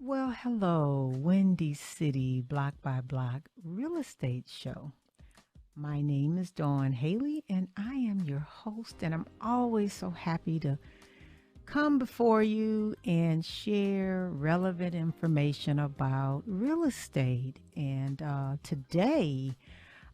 Well, hello, Windy City Block by Block Real Estate Show. My name is Dawn Haley, and I am your host, and I'm always so happy to come before you and share relevant information about real estate. And today,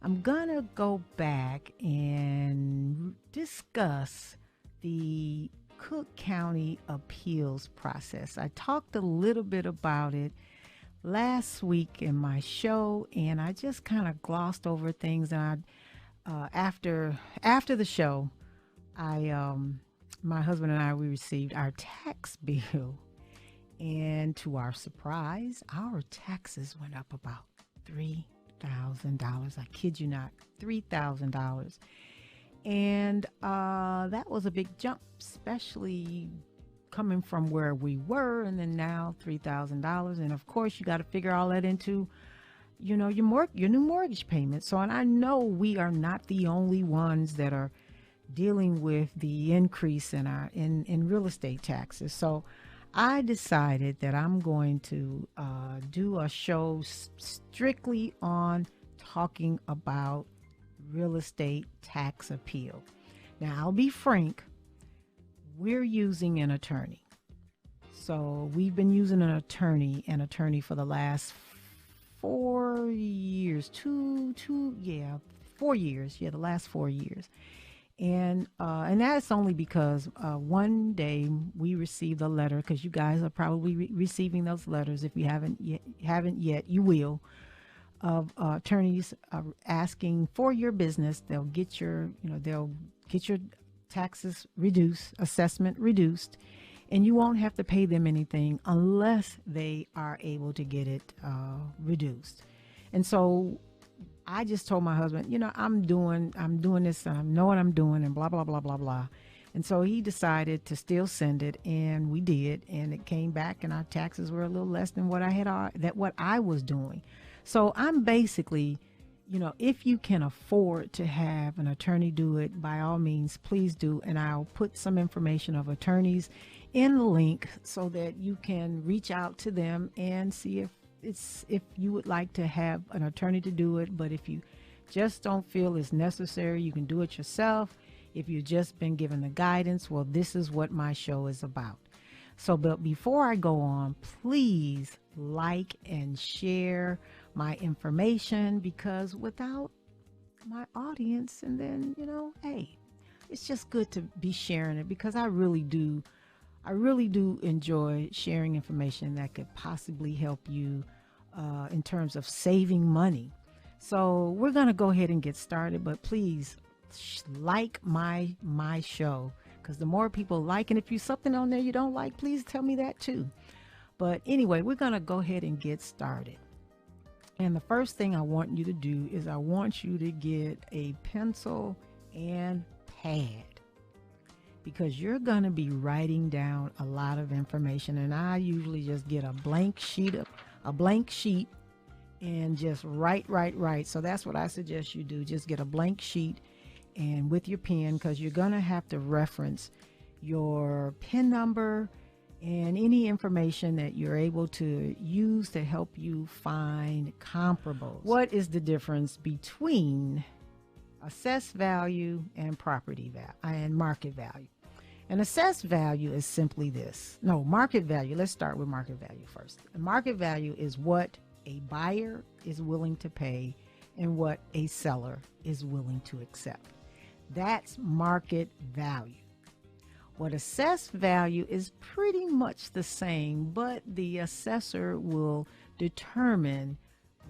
I'm going to go back and discuss the Cook County appeals process. I talked a little bit about it last week in my show, and I just kind of glossed over things. And after the show, I my husband and I we received our tax bill, and to our surprise, our taxes went up about $3,000. I kid you not, $3,000. And that was a big jump, especially coming from where we were, and then now $3,000. And of course, you got to figure all that into, your new mortgage payment. So, and I know we are not the only ones that are dealing with the increase in our in real estate taxes. So, I decided that I'm going to do a show strictly on talking about real estate tax appeal. Now, I'll be frank, we're using an attorney. So we've been using an attorney for the last 4 years, 4 years. Yeah, the last 4 years. And that's only because one day we received a letter, because you guys are probably receiving those letters. If you haven't yet, you will, of attorneys asking for your business. They'll get your taxes reduced, assessment reduced, and you won't have to pay them anything unless they are able to get it reduced. And so I just told my husband, I'm doing this, and I know what I'm doing, and blah blah blah blah blah. And so he decided to still send it, and we did, and it came back, and our taxes were a little less than what I was doing. So I'm basically, if you can afford to have an attorney do it, by all means, please do. And I'll put some information of attorneys in the link so that you can reach out to them and see if you would like to have an attorney to do it. But if you just don't feel it's necessary, you can do it yourself. If you've just been given the guidance, well, this is what my show is about. So, but before I go on, please like and share my information, because without my audience, and then, hey, it's just good to be sharing it, because I really do enjoy sharing information that could possibly help you in terms of saving money. So we're going to go ahead and get started, but please like my show, because the more people like, and if you something on there you don't like, please tell me that too. But anyway, we're going to go ahead and get started. And the first thing I want you to do is I want you to get a pencil and pad, because you're going to be writing down a lot of information. And I usually just get a blank sheet and just write. So that's what I suggest you do. Just get a blank sheet and with your pen, because you're going to have to reference your PIN number and any information that you're able to use to help you find comparables. What is the difference between assessed value and property value and market value? And assessed value is simply this. No, market value. Let's start with market value first. The market value is what a buyer is willing to pay and what a seller is willing to accept. That's market value. What assessed value is pretty much the same, but the assessor will determine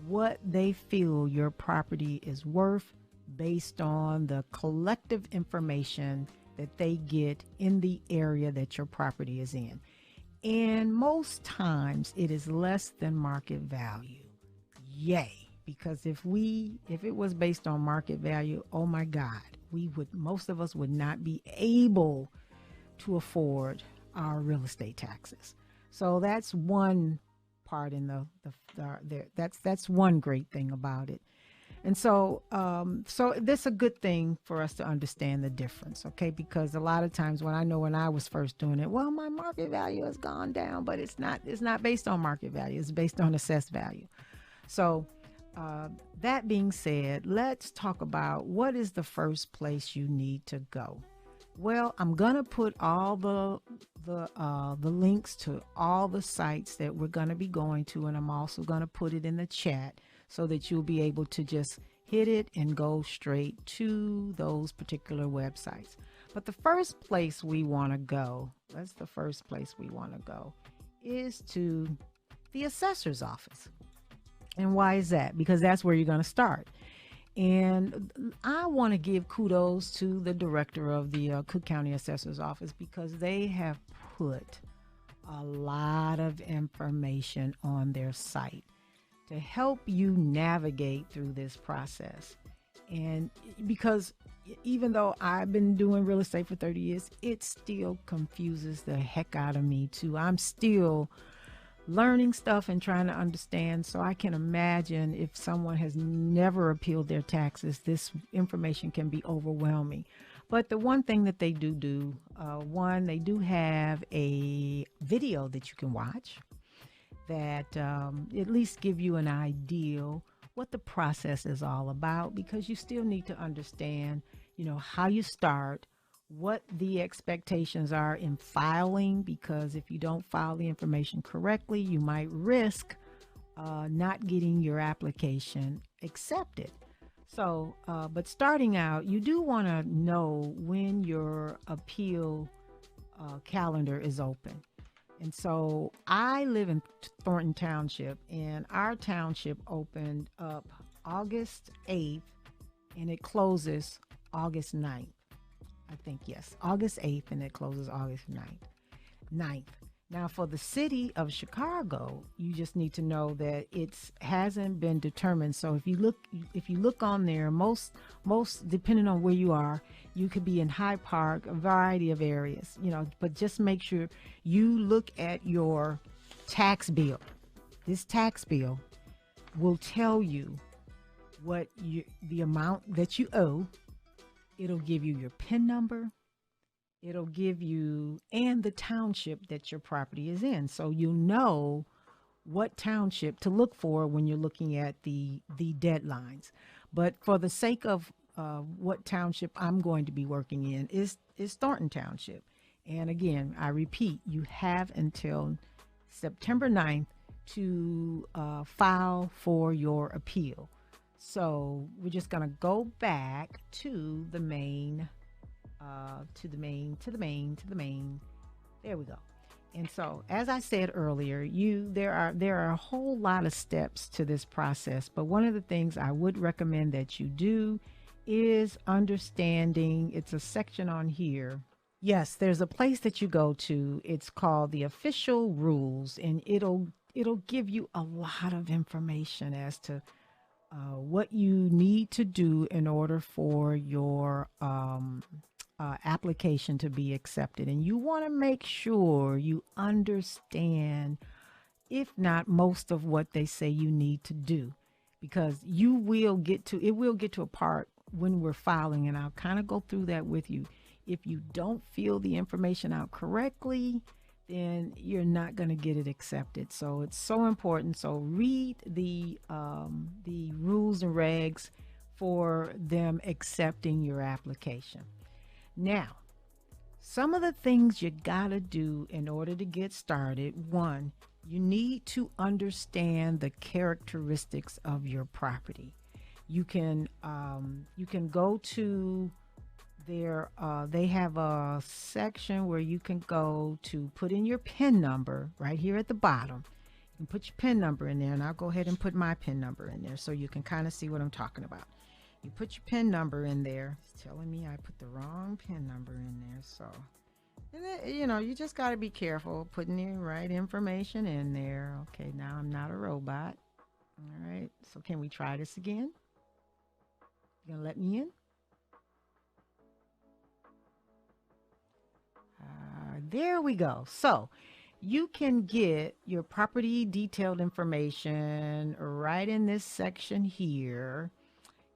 what they feel your property is worth based on the collective information that they get in the area that your property is in. And most times it is less than market value. Yay. Because if it was based on market value, oh my God, most of us would not be able to afford our real estate taxes. So that's one part in that's one great thing about it. And so this is a good thing for us to understand the difference, okay? Because a lot of times when I was first doing it, well, my market value has gone down, but it's not based on market value. It's based on assessed value. So uh, that being said, let's talk about what is the first place you need to go. Well, I'm gonna put all the links to all the sites that we're gonna be going to, and I'm also gonna put it in the chat so that you'll be able to just hit it and go straight to those particular websites. But the first place we want to go, that's the first place we want to go, is to the assessor's office. And why is that? Because that's where you're going to start. And I want to give kudos to the director of the Cook County Assessor's Office because they have put a lot of information on their site to help you navigate through this process. And because even though I've been doing real estate for 30 years, it still confuses the heck out of me too. I'm still learning stuff and trying to understand. So I can imagine if someone has never appealed their taxes, this information can be overwhelming. But the one thing that they do, one, they do have a video that you can watch that at least give you an idea what the process is all about, because you still need to understand, how you start, what the expectations are in filing, because if you don't file the information correctly, you might risk not getting your application accepted. So, but starting out, you do want to know when your appeal calendar is open. And so I live in Thornton Township, and our township opened up August 8th and it closes August 9th. I think, yes, August 8th and it closes August 9th. Now, for the city of Chicago, you just need to know that it hasn't been determined. So if you look on there, most depending on where you are, you could be in Hyde Park, a variety of areas, but just make sure you look at your tax bill. This tax bill will tell you the amount that you owe. It'll give you your PIN number. It'll give you and the township that your property is in. So you'll know what township to look for when you're looking at the deadlines. But for the sake of what township I'm going to be working in is Thornton Township. And again, I repeat, you have until September 9th to file for your appeal. So we're just going to go back to the main. There we go. And so, as I said earlier, there are a whole lot of steps to this process, but one of the things I would recommend that you do is understanding. It's a section on here. Yes, there's a place that you go to. It's called the official rules, and it'll give you a lot of information as to what you need to do in order for your application to be accepted. And you want to make sure you understand, if not most of what they say you need to do, because it will get to a part when we're filing, and I'll kind of go through that with you. If you don't fill the information out correctly, then you're not going to get it accepted. So it's so important. So read the rules and regs for them accepting your application. Now, some of the things you gotta do in order to get started. One, you need to understand the characteristics of your property. You can go to their they have a section where you can go to put in your PIN number right here at the bottom. You can put your PIN number in there, and I'll go ahead and put my PIN number in there so you can kind of see what I'm talking about. You put your PIN number in there. It's telling me I put the wrong PIN number in there. So, and then, you just got to be careful putting the right information in there. Okay, now I'm not a robot. All right, so can we try this again? You gonna let me in? There we go. So you can get your property detailed information right in this section here.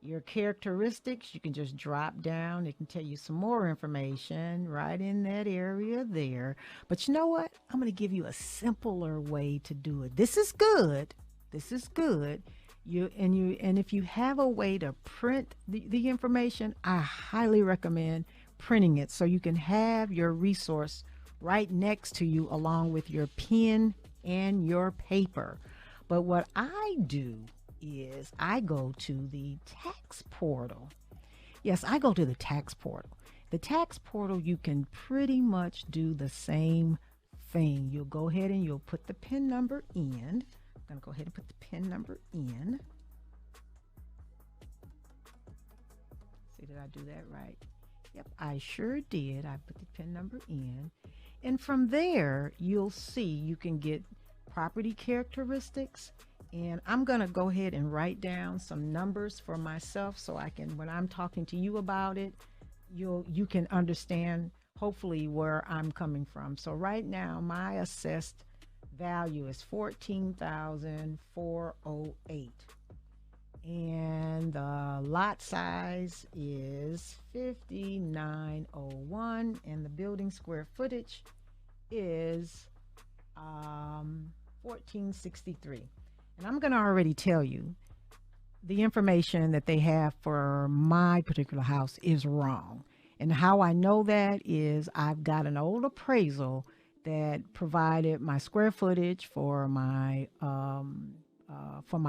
Your characteristics, you can just drop down. It can tell you some more information right in that area there. But you know what? I'm going to give you a simpler way to do it. This is good. This is good. And if you have a way to print the information, I highly recommend printing it so you can have your resource right next to you along with your pen and your paper. But what I do is I go to the tax portal. Yes, I go to the tax portal. The tax portal, you can pretty much do the same thing. You'll go ahead and you'll put the PIN number in. I'm going to go ahead and put the PIN number in. See, did I do that right? Yep, I sure did. I put the PIN number in. And from there, you'll see you can get property characteristics. And I'm going to go ahead and write down some numbers for myself so I can, when I'm talking to you about it, you can understand hopefully where I'm coming from. So right now, my assessed value is $14,408. And the lot size is 5901, and the building square footage is 1463. And I'm going to already tell you the information that they have for my particular house is wrong. And how I know that is I've got an old appraisal that provided my square footage for my home, for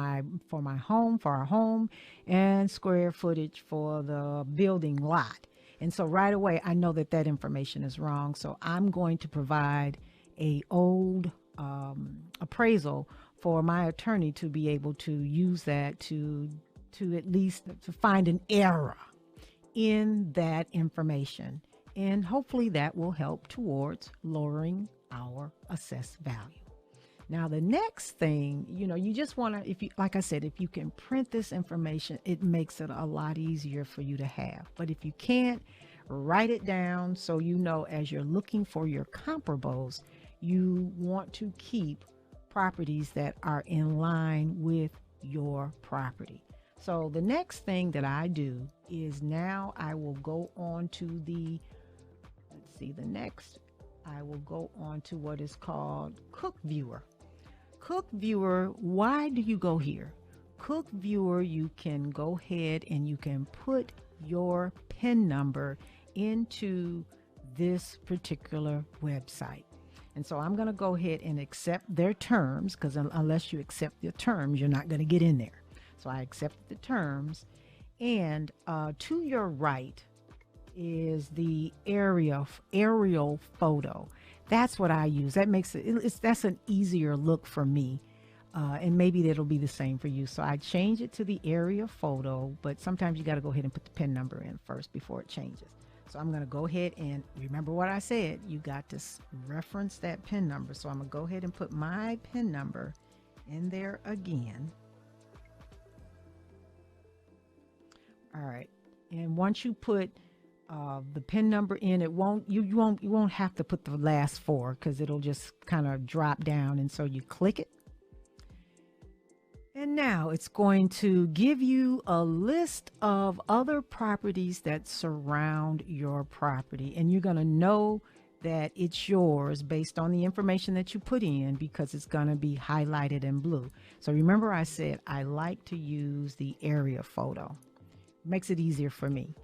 our home, and square footage for the building lot. And so right away I know that that information is wrong. So I'm going to provide a old appraisal for my attorney to be able to use that to at least to find an error in that information. And hopefully that will help towards lowering our assessed value. Now, the next thing, you just want to, if you, like I said, if you can print this information, it makes it a lot easier for you to have. But if you can't, write it down so as you're looking for your comparables, you want to keep properties that are in line with your property. So the next thing that I do is now I will go on to I will go on to what is called Cook Viewer. Cook Viewer, why do you go here? Cook Viewer, you can go ahead and you can put your PIN number into this particular website. And so I'm going to go ahead and accept their terms, because unless you accept the terms, you're not going to get in there. So I accept the terms. And to your right is the aerial photo. That's what I use. That makes that's an easier look for me. And maybe that'll be the same for you. So I change it to the area photo, but sometimes you got to go ahead and put the PIN number in first before it changes. So I'm going to go ahead and remember what I said. You got to reference that PIN number. So I'm going to go ahead and put my PIN number in there again. All right. And once you put the PIN number in, you won't have to put the last four, because it'll just kind of drop down. And so you click it. And now it's going to give you a list of other properties that surround your property. And you're going to know that it's yours based on the information that you put in, because it's going to be highlighted in blue. So remember I said I like to use the area photo. It makes it easier for me.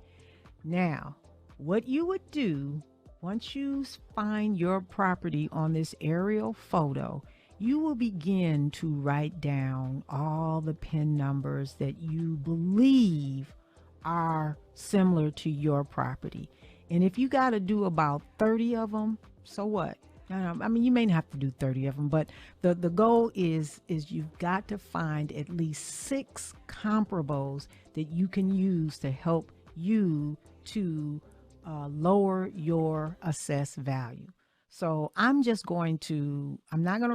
Now, what you would do once you find your property on this aerial photo, you will begin to write down all the PIN numbers that you believe are similar to your property. And if you got to do about 30 of them, so what? I mean, you may not have to do 30 of them, but the goal is you've got to find at least 6 comparables that you can use to help you to lower your assessed value. So I'm not going to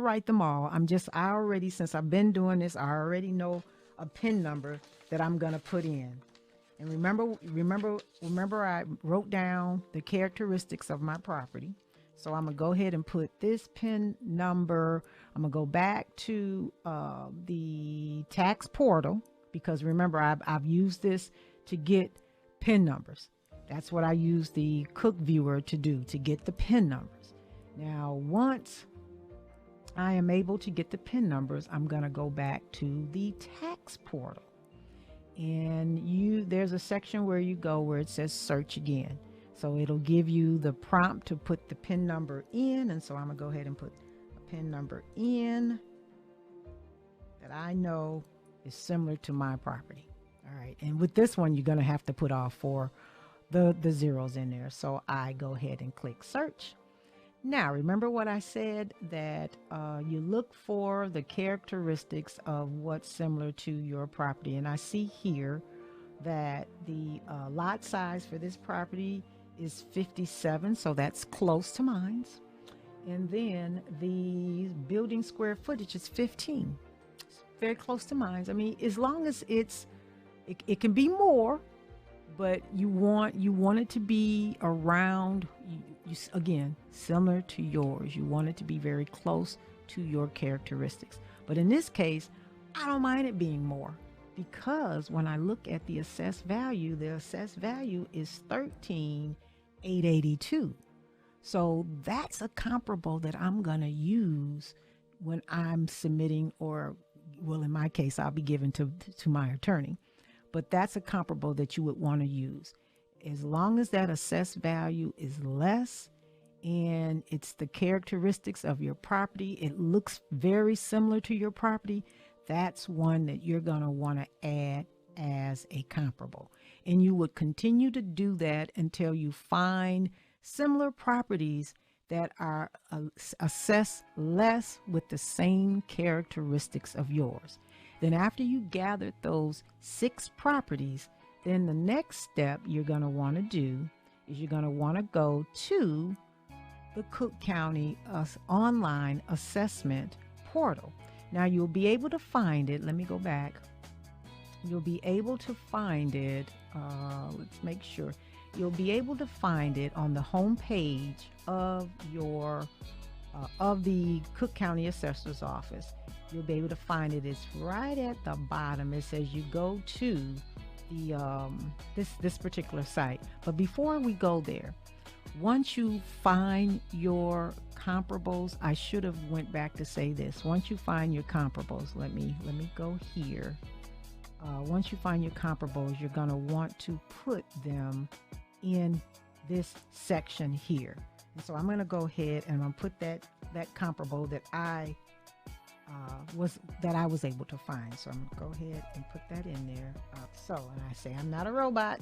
write them all. Since I've been doing this, I already know a PIN number that I'm going to put in. And remember I wrote down the characteristics of my property. So I'm going to go ahead and put this PIN number. I'm going to go back to the tax portal, because remember, I've used this to get PIN numbers. That's what I use the Cook Viewer to do, to get the PIN numbers. Now, once I am able to get the PIN numbers, I'm going to go back to the tax portal. And there's a section where you go where it says search again. So it'll give you the prompt to put the PIN number in. And so I'm going to go ahead and put a PIN number in that I know is similar to my property. All right. And with this one, you're going to have to put all four the zeros in there. So I go ahead and click search. Now, remember what I said, that you look for the characteristics of what's similar to your property. And I see here that the lot size for this property is 57, so that's close to mine's. And then the building square footage is 15. It's very close to mine's. I mean, as long as it can be more, but you want it to be around, you again, similar to yours. You want it to be very close to your characteristics. But in this case, I don't mind it being more, because when I look at the assessed value, the assessed value is $13,882. So that's a comparable that I'm going to use when I'm submitting, or, well, in my case, I'll be giving to my attorney. But that's a comparable that you would want to use. As long as that assessed value is less and it's the characteristics of your property, it looks very similar to your property, that's one that you're going to want to add as a comparable. And you would continue to do that until you find similar properties that are assessed less with the same characteristics of yours. Then after you gathered those 6 properties, then the next step you're going to want to do is you're going to want to go to the Cook County online assessment portal. Now you'll be able to find it. Let me go back. You'll be able to find it. Let's make sure. You'll be able to find it on the home page of your of the Cook County Assessor's Office. You'll be able to find it. It's right at the bottom. It says you go to the this particular site. But before we go there, once you find your comparables, I should have went back to say this. Once you find your comparables, let me go here. Once you find your comparables, you're going to want to put them in this section here. And so I'm going to go ahead and I'm going to put that comparable that I was able to find. So I'm going to go ahead and put that in there. And I say I'm not a robot.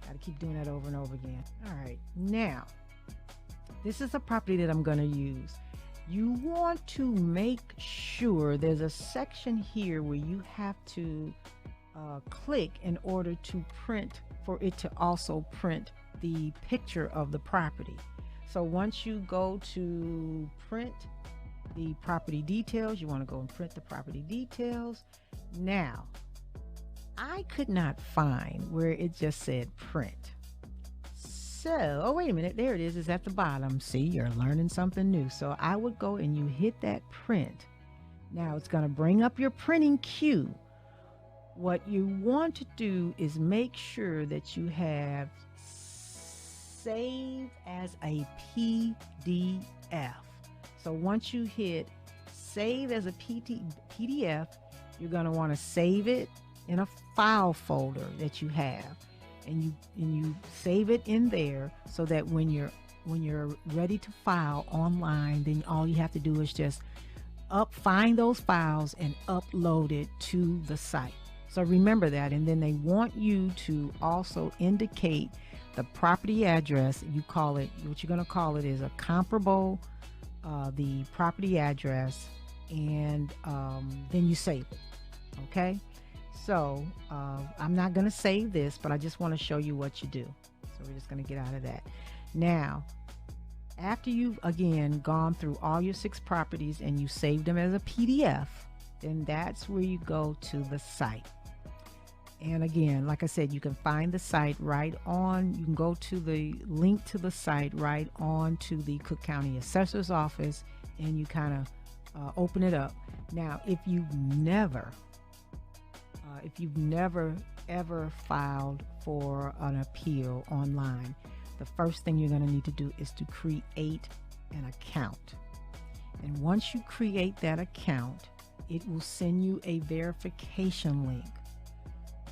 Got to keep doing that over and over again. All right. Now, this is a property that I'm going to use. You want to make sure there's a section here where you have to click in order to print, for it to also print the picture of the property. So once you go to print the property details, you want to go and print the property details. Now, I could not find where it just said print. So, oh, wait a minute, there it is. It's at the bottom. See, you're learning something new. So I would go and you hit that print. Now it's going to bring up your printing queue. What you want to do is make sure that you have save as a PDF. So once you hit save as a PDF, you're going to want to save it in a file folder that you have, and you save it in there, so that when you're ready to file online, then all you have to do is just find those files and upload it to the site. So remember that. And then they want you to also indicate the property address. You call it, what you're going to call it is a comparable, the property address, and then you save it. Okay. So I'm not going to save this, but I just want to show you what you do. So we're just going to get out of that. Now, after you've again gone through all your 6 properties and you saved them as a PDF, then that's where you go to the site. And again, like I said, you can find the site right on, you can go to the link to the site right on to the Cook County Assessor's Office, and you kind of open it up. Now, if you've never If you've never ever filed for an appeal online, the first thing you're going to need to do is to create an account. And once you create that account, it will send you a verification link.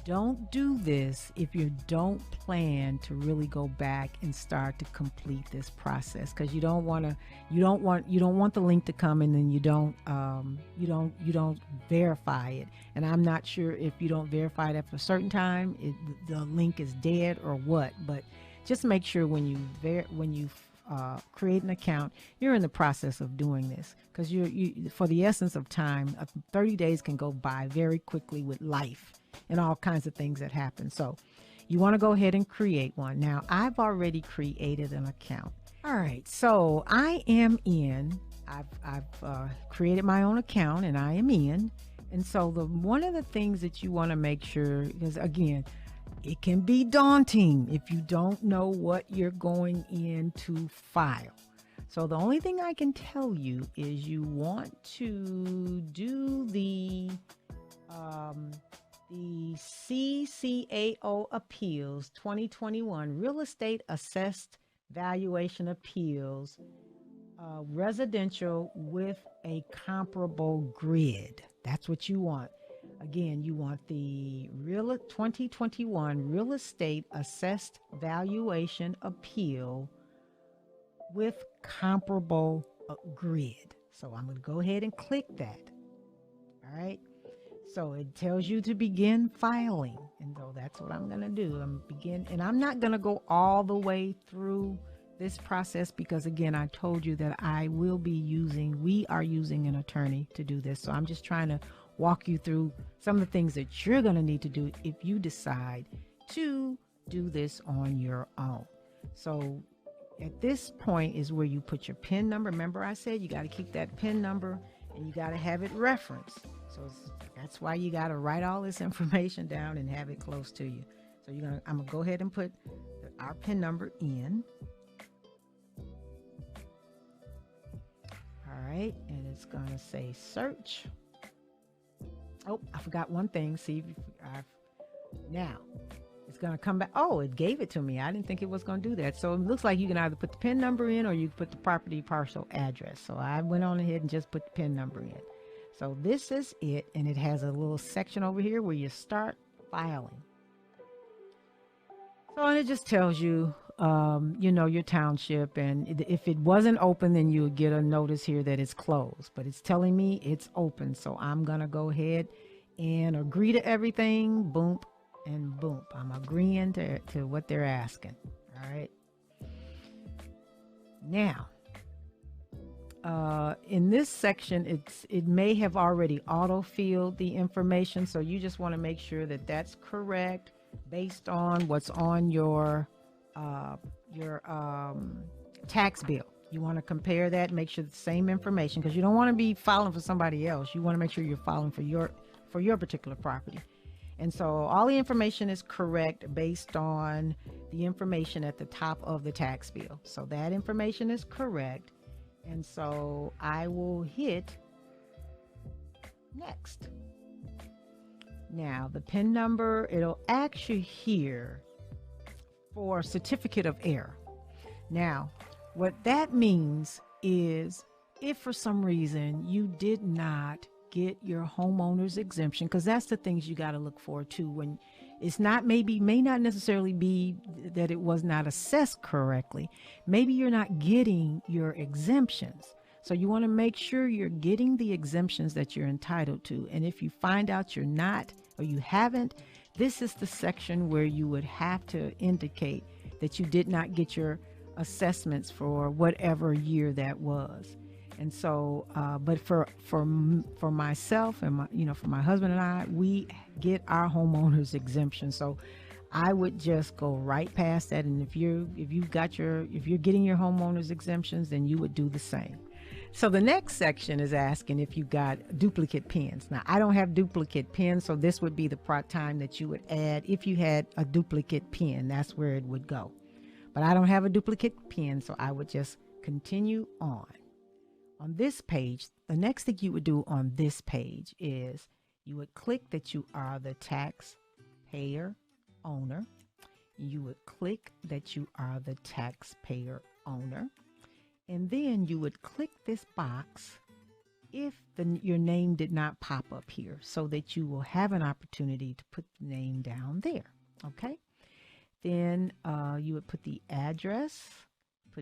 Don't do this if you don't plan to really go back and start to complete this process, because you don't want the link to come and then you don't verify it. And I'm not sure if you don't verify it after a certain time, the link is dead or what. But just make sure when you create an account, you're in the process of doing this, because you for the essence of time, 30 days can go by very quickly with life and all kinds of things that happen. So you want to go ahead and create one. Now, I've already created an account. All right, so I am in. I've created my own account and I am in. And so one of the things that you want to make sure, because again, it can be daunting if you don't know what you're going in to file. So the only thing I can tell you is you want to do the CCAO Appeals 2021 Real Estate Assessed Valuation Appeals, residential with a comparable grid. That's what you want. Again, you want the 2021 Real Estate Assessed Valuation Appeal with comparable grid. So I'm going to go ahead and click that. All right. So it tells you to begin filing. And so that's what I'm going to do. And I'm not going to go all the way through this process because, again, I told you that we are using an attorney to do this. So I'm just trying to walk you through some of the things that you're going to need to do if you decide to do this on your own. So at this point is where you put your PIN number. Remember I said you got to keep that PIN number and you got to have it referenced. So that's why you got to write all this information down and have it close to you. So I'm going to go ahead and put our PIN number in. All right, and it's going to say search. Oh, I forgot one thing. See, now it's going to come back. Oh, it gave it to me. I didn't think it was going to do that. So it looks like you can either put the PIN number in or you can put the property parcel address. So I went on ahead and just put the PIN number in. So this is it, and it has a little section over here where you start filing. So, and it just tells you, your township, and if it wasn't open, then you would get a notice here that it's closed, but it's telling me it's open. So I'm going to go ahead and agree to everything. Boom and boom. I'm agreeing to what they're asking. All right. Now, in this section, it may have already auto-filled the information. So you just want to make sure that that's correct based on what's on your tax bill. You want to compare that, make sure the same information, because you don't want to be filing for somebody else. You want to make sure you're filing for your particular property. And so all the information is correct based on the information at the top of the tax bill. So that information is correct. And so I will hit next. Now the PIN number, it'll ask you here for certificate of error. Now, what that means is if for some reason you did not get your homeowner's exemption, because that's the things you got to look for too. When it's not, may not necessarily be that it was not assessed correctly. Maybe you're not getting your exemptions. So you want to make sure you're getting the exemptions that you're entitled to. And if you find out you're not, or you haven't, this is the section where you would have to indicate that you did not get your assessments for whatever year that was. And so, but for myself and for my husband and I, we get our homeowners exemption. So I would just go right past that. And if you're getting your homeowners exemptions, then you would do the same. So the next section is asking if you got duplicate pins. Now, I don't have duplicate pins, so this would be the time that you would add. If you had a duplicate pin, that's where it would go. But I don't have a duplicate pin, so I would just continue on. On this page, the next thing you would do on this page is You would click that you are the taxpayer owner. You would click that you are the taxpayer owner. And then you would click this box if your name did not pop up here, so that you will have an opportunity to put the name down there. Okay. Then you would put the address,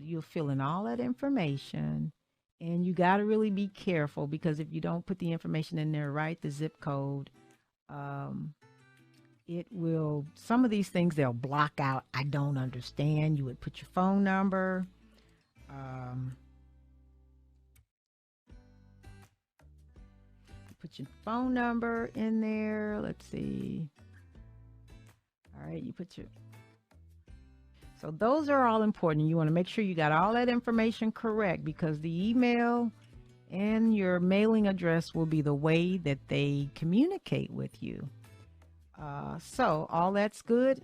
you'll fill in all that information, and you got to really be careful, because if you don't put the information in there right, the zip code, it will, some of these things they'll block out. I don't understand. You would put your phone number. Put your phone number in there. Let's see. All right, you put your, so those are all important. You want to make sure you got all that information correct, because the email and your mailing address will be the way that they communicate with you. So all that's good.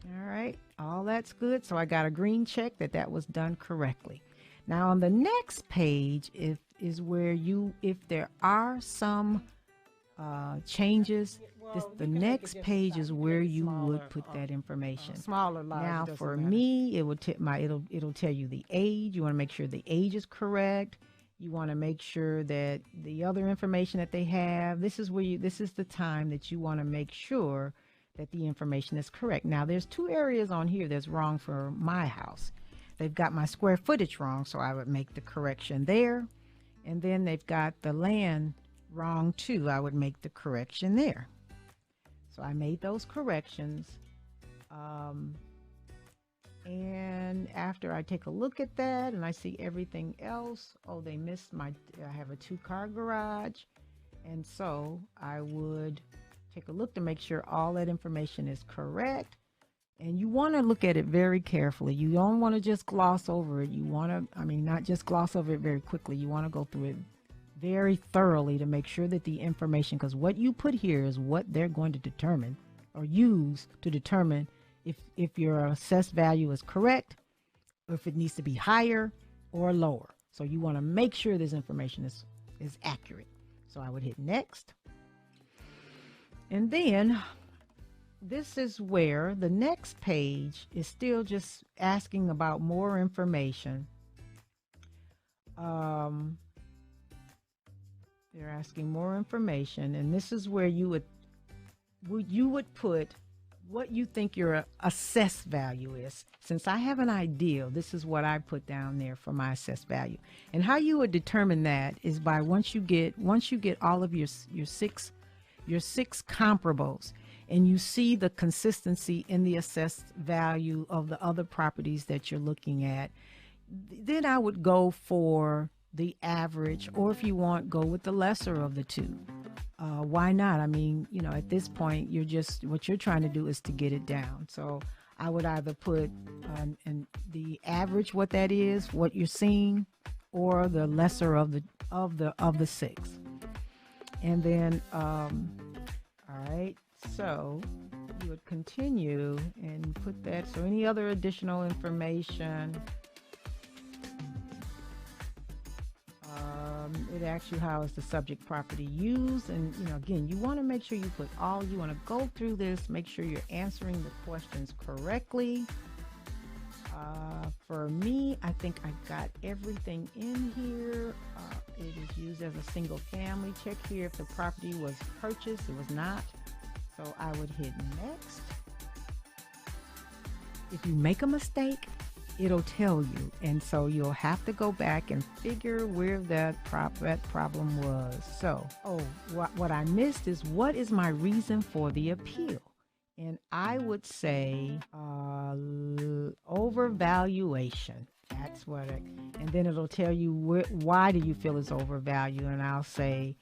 All right, all that's good. So I got a green check that was done correctly. Now on the next page, is where if there are some changes, the next page is where you would put that information. Smaller, large. Now for me, it will it'll tell you the age. You want to make sure the age is correct. You want to make sure that the other information that they have, this is the time that you want to make sure that the information is correct. Now there's two areas on here that's wrong for my house. They've got my square footage wrong, so I would make the correction there. And then they've got the land wrong too. I would make the correction there. So I made those corrections. And after I take a look at that and I see everything else, oh, they missed I have a 2-car garage. And so I would take a look to make sure all that information is correct. And you want to look at it very carefully. You don't want to just gloss over it. You want to, not just gloss over it very quickly. You want to go through it very thoroughly to make sure that the information, because what you put here is what they're going to determine or use to determine if your assessed value is correct, or if it needs to be higher or lower. So you want to make sure this information is accurate. So I would hit next. And then this is where the next page is still just asking about more information. They're asking more information, and this is where you would put what you think your assessed value is. Since I have an idea, this is what I put down there for my assessed value. And how you would determine that is by once you get all of your six comparables, and you see the consistency in the assessed value of the other properties that you're looking at, then I would go for the average, or if you want, go with the lesser of the two. Why not? At this point, what you're trying to do is to get it down. So I would either put in the average, what that is, what you're seeing, or the lesser of the six. And then, all right. So you would continue and put that. So any other additional information, it asks you how is the subject property used. And, again, you want to make sure you want to go through this, make sure you're answering the questions correctly. For me, I think I got everything in here. It is used as a single family. Check here if the property was purchased. It was not. So I would hit next. If you make a mistake, it'll tell you. And so you'll have to go back and figure where that problem was. So, what I missed is, what is my reason for the appeal? And I would say overvaluation. That's what and then it'll tell you why do you feel it's overvalued. And I'll say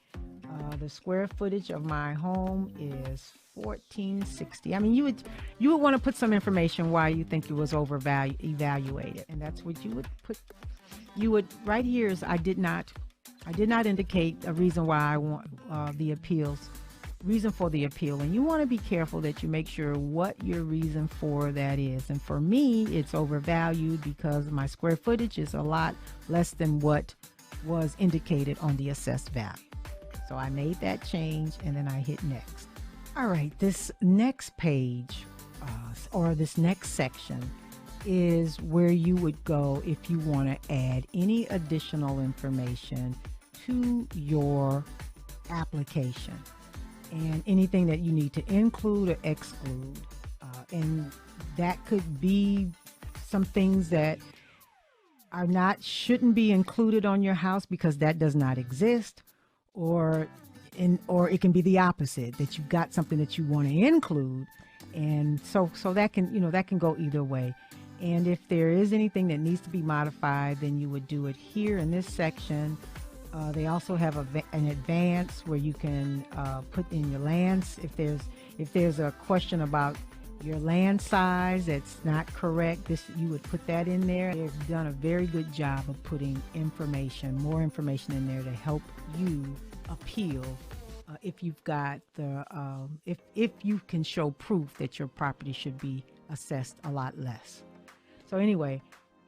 the square footage of my home is 1460. You would want to put some information why you think it was evaluated, and that's what you would put. You would right here is I did not indicate a reason why I want reason for the appeal, and you want to be careful that you make sure what your reason for that is. And for me, it's overvalued because my square footage is a lot less than what was indicated on the assessed value. So I made that change and then I hit next. All right, this next page or this next section is where you would go if you want to add any additional information to your application and anything that you need to include or exclude. And that could be some things that shouldn't be included on your house because that does not exist, or it can be the opposite, that you've got something that you want to include, and so that can go either way. And if there is anything that needs to be modified, then you would do it here in this section. They also have an advance where you can put in your lands. If there's a question about your land size that's not correct, you would put that in there. They've done a very good job of putting more information in there to help you appeal if you've got if you can show proof that your property should be assessed a lot less. So anyway,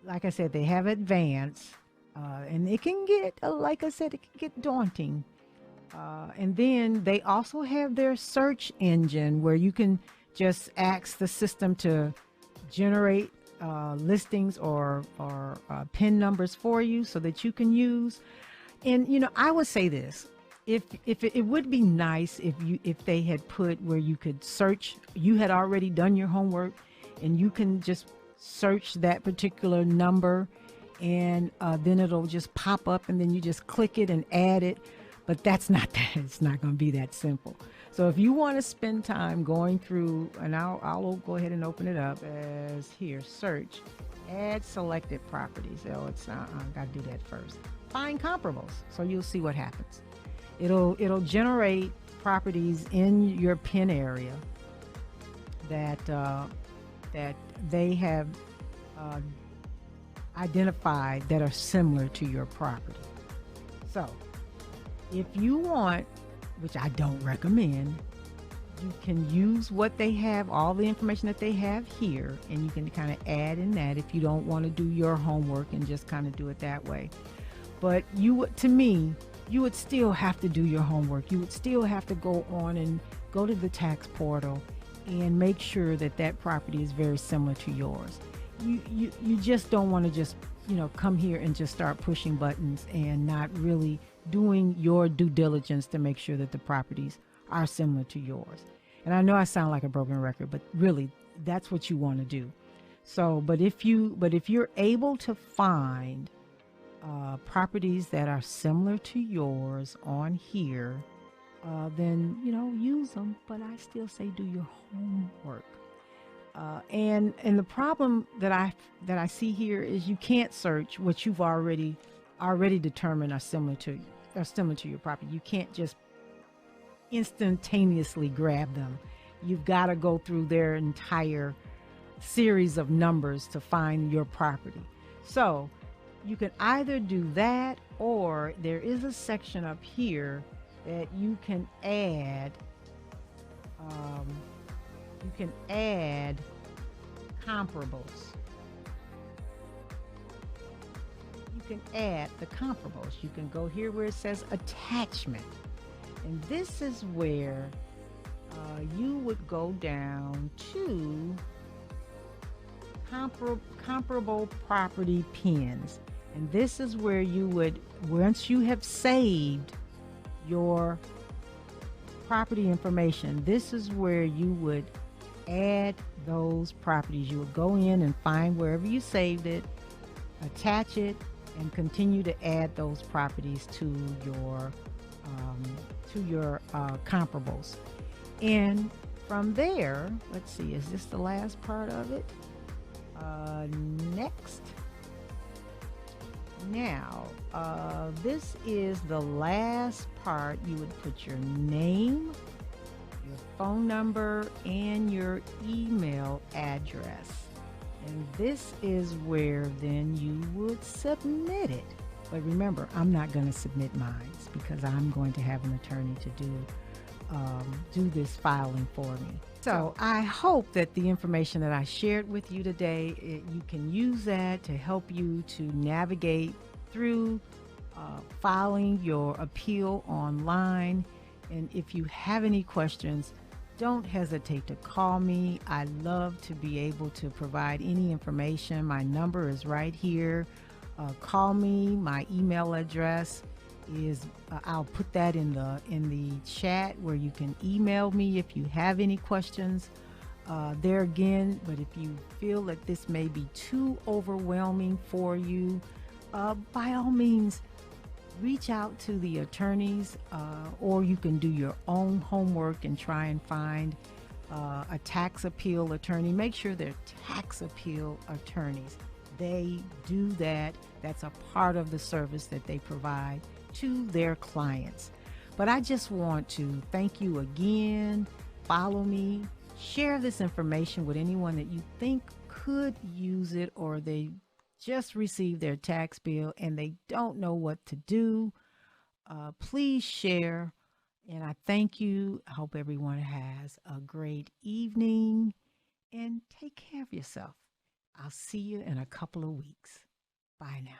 like I said, they have advance, and it can get, like I said, it can get daunting. And then they also have their search engine where you can just ask the system to generate listings or PIN numbers for you so that you can use. And I would say this: if it would be nice if they had put where you could search. You had already done your homework, and you can just search that particular number, and then it'll just pop up, and then you just click it and add it. But that's not that. It's not going to be that simple. So if you want to spend time going through, and I'll go ahead and open it up as here, search, add selected properties. Oh, I got to do that first. Find comparables. So you'll see what happens. It'll generate properties in your PIN area that they have identified that are similar to your property. So if you want, which I don't recommend, you can use what they have, all the information that they have here, and you can kind of add in that if you don't want to do your homework and just kind of do it that way. But you would still have to do your homework. You would still have to go on and go to the tax portal and make sure that property is very similar to yours. You just don't want to just come here and just start pushing buttons and not really doing your due diligence to make sure that the properties are similar to yours. And I know I sound like a broken record, but really that's what you want to do. So, but if you're able to find properties that are similar to yours on here, then use them. But I still say do your homework. And the problem that I see here is you can't search what you've already determined are similar to your property. You can't just instantaneously grab them. You've got to go through their entire series of numbers to find your property. So you can either do that, or there is a section up here that you can add. You can add comparables. You can add the comparables. You can go here where it says attachment. And this is where you would go down to comparable property pins. And this is where you would, once you have saved your property information, this is where you would add those properties. You would go in and find wherever you saved it, attach it, and continue to add those properties to your comparables. And from there, let's see, is this the last part of it? Next. Now, this is the last part. You would put your name, your phone number, and your email address. And this is where then you would submit it. But remember, I'm not going to submit mine because I'm going to have an attorney to do this filing for me. So I hope that the information that I shared with you today, you can use that to help you to navigate through filing your appeal online. And if you have any questions, don't hesitate to call me. I love to be able to provide any information. My number is right here. Call me. My email address is I'll put that in the chat where you can email me if you have any questions. There again, but if you feel that this may be too overwhelming for you, by all means, reach out to the attorneys, or you can do your own homework and try and find a tax appeal attorney. Make sure they're tax appeal attorneys. They do that. That's a part of the service that they provide to their clients. But I just want to thank you again. Follow me. Share this information with anyone that you think could use it, or they just received their tax bill and they don't know what to do. Please share. And I thank you. I hope everyone has a great evening and take care of yourself. I'll see you in a couple of weeks. Bye now.